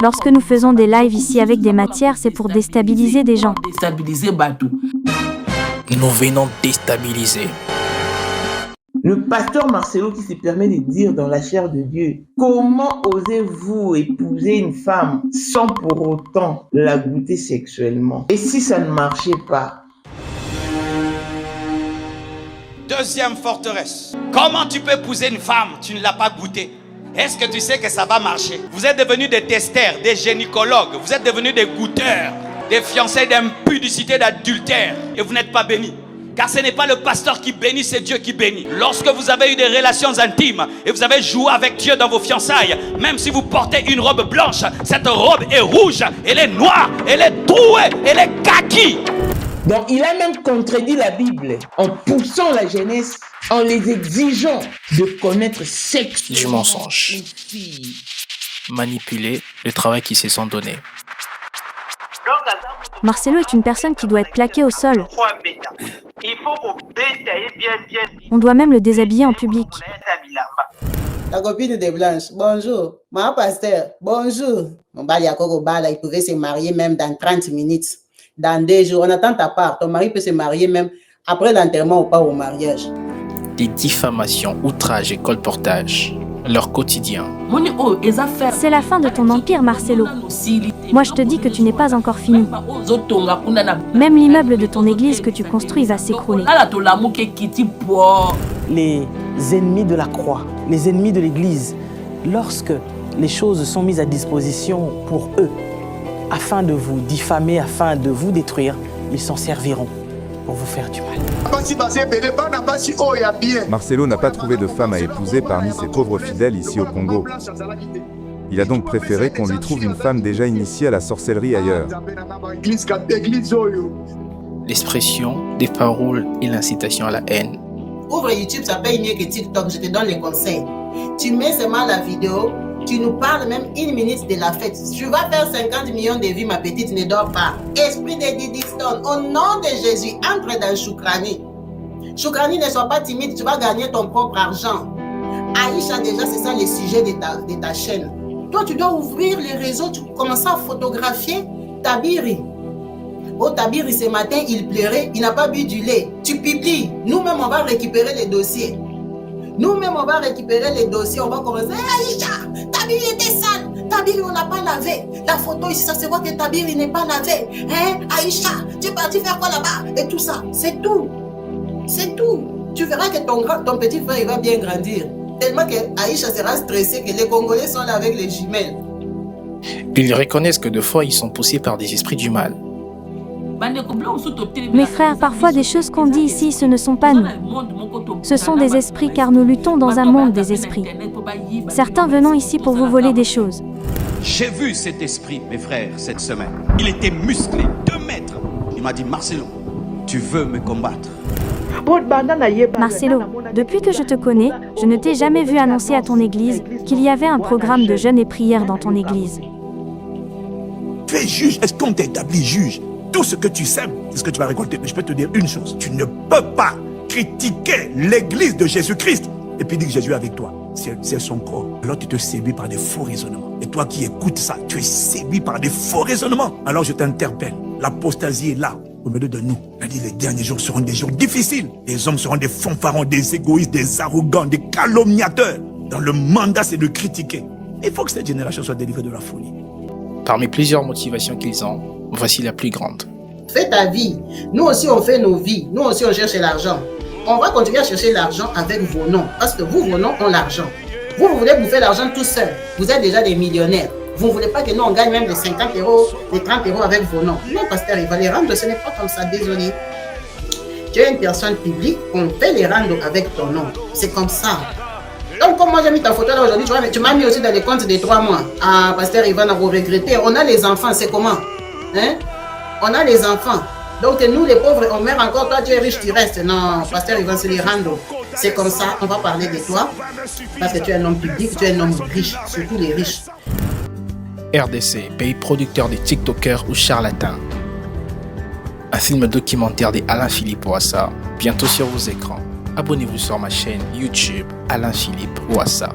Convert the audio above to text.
Lorsque nous faisons des lives ici avec des matières, c'est pour déstabiliser des gens. Nous venons déstabiliser. Le pasteur Marcelo qui se permet de dire dans la chair de Dieu, comment osez-vous épouser une femme sans pour autant la goûter sexuellement? Et si ça ne marchait pas? Deuxième forteresse. Comment tu peux épouser une femme, tu ne l'as pas goûtée? Est-ce que tu sais que ça va marcher? Vous êtes devenus des testeurs, des gynécologues, vous êtes devenus des goûteurs, des fiancés d'impudicité, d'adultère, et vous n'êtes pas bénis. Car ce n'est pas le pasteur qui bénit, c'est Dieu qui bénit. Lorsque vous avez eu des relations intimes et vous avez joué avec Dieu dans vos fiançailles, même si vous portez une robe blanche, cette robe est rouge, elle est noire, elle est trouée, elle est kaki. Donc il a même contredit la Bible en poussant la jeunesse, en les exigeant de connaître sexe Du mensonge. Manipuler le travail qu'ils se sont donné. Marcelo est une personne qui doit être plaquée au sol. On doit même le déshabiller en public. La copine de Blanche, bonjour. Ma pasteur, bonjour. Mon bal Yakoko Bala, il pouvait se marier même dans 30 minutes. Dans 2 jours, on attend ta part. Ton mari peut se marier même après l'enterrement ou pas au mariage. Des diffamations, outrages et colportages. Leur quotidien. C'est la fin de ton empire, Marcelo. Moi, je te dis que tu n'es pas encore fini. Même l'immeuble de ton église que tu construis va s'écrouler. Les ennemis de la croix, les ennemis de l'église, lorsque les choses sont mises à disposition pour eux, afin de vous diffamer, afin de vous détruire, ils s'en serviront pour vous faire du mal. Marcelo n'a pas trouvé de femme à épouser parmi ses pauvres fidèles ici au Congo. Il a donc préféré qu'on lui trouve une femme déjà initiée à la sorcellerie ailleurs. L'expression, des paroles et l'incitation à la haine. Ouvre YouTube, ça paye mieux que TikTok, je te donne les conseils. Tu mets seulement la vidéo, tu nous parles même 1 minute de la fête. Tu vas faire 50 millions de vues, ma petite, ne dors pas. Esprit de Didi Stone, au nom de Jésus, entre dans Choukrani. Choukrani, ne sois pas timide, tu vas gagner ton propre argent. Aïcha, déjà, c'est ça le sujet de ta chaîne. Toi, tu dois ouvrir les réseaux, tu commences à photographier Tabiri. Oh, Tabiri, ce matin, il pleurait, il n'a pas bu du lait. Tu publies. Nous-mêmes, on va récupérer les dossiers. Nous-mêmes, on va récupérer les dossiers. On va commencer. Aïcha, Tabiri était sale. Tabiri, on n'a pas lavé. La photo ici, ça se voit que Tabiri n'est pas lavé. Hein? Aïcha, tu es parti faire quoi là-bas? Et tout ça. C'est tout. C'est tout. Tu verras que ton petit frère, il va bien grandir. Tellement que Aïcha sera stressée que les Congolais sont là avec les jumelles. Ils reconnaissent que de fois, ils sont poussés par des esprits du mal. Mes frères, parfois des choses qu'on dit ici, ce ne sont pas nous. Ce sont des esprits car nous luttons dans un monde des esprits. Certains venons ici pour vous voler des choses. J'ai vu cet esprit, mes frères, cette semaine. Il était musclé, 2 mètres. Il m'a dit, Marcelo, tu veux me combattre? Marcelo, depuis que je te connais, je ne t'ai jamais vu annoncer à ton église qu'il y avait un programme de jeûne et prière dans ton église. Tu es juge, est-ce qu'on t'établit juge? Tout ce que tu sèmes, c'est ce que tu vas récolter. Mais je peux te dire une chose, tu ne peux pas critiquer l'église de Jésus-Christ et puis dire que Jésus est avec toi. C'est son corps. Alors tu te séduis par des faux raisonnements. Et toi qui écoutes ça, tu es séduit par des faux raisonnements. Alors je t'interpelle, l'apostasie est là, au milieu de nous. Elle dit les derniers jours seront des jours difficiles. Les hommes seront des fanfarons, des égoïstes, des arrogants, des calomniateurs. Dans le mandat, c'est de critiquer. Il faut que cette génération soit délivrée de la folie. Parmi plusieurs motivations qu'ils ont, voici la plus grande. Fais ta vie. Nous aussi, on fait nos vies. Nous aussi, on cherche l'argent. On va continuer à chercher l'argent avec vos noms. Parce que vous, vos noms ont l'argent. Vous voulez bouffer l'argent tout seul. Vous êtes déjà des millionnaires. Vous ne voulez pas que nous, on gagne même des 50 euros, des 30 euros avec vos noms. Non, pasteur, il va les rendre. Ce n'est pas comme ça, désolé. Tu es une personne publique, on fait les rendre avec ton nom. C'est comme ça. Donc, comme moi j'ai mis ta photo là aujourd'hui, tu m'as mis aussi dans les comptes des 3 mois. Ah, pasteur Ivan, vous regrettez. On a les enfants, c'est comment? Hein? On a les enfants. Donc, nous les pauvres, on meurt encore. Toi, tu es riche, tu restes. Non, pasteur Ivan, c'est les rendre. C'est comme ça, on va parler de toi. Parce que tu es un homme public, tu es un homme riche, surtout les riches. RDC, pays producteur des TikTokers ou charlatans. Un film documentaire de Alain-Philippe Ouassa, bientôt sur vos écrans. Abonnez-vous sur ma chaîne YouTube Alain-Philippe Ouassa.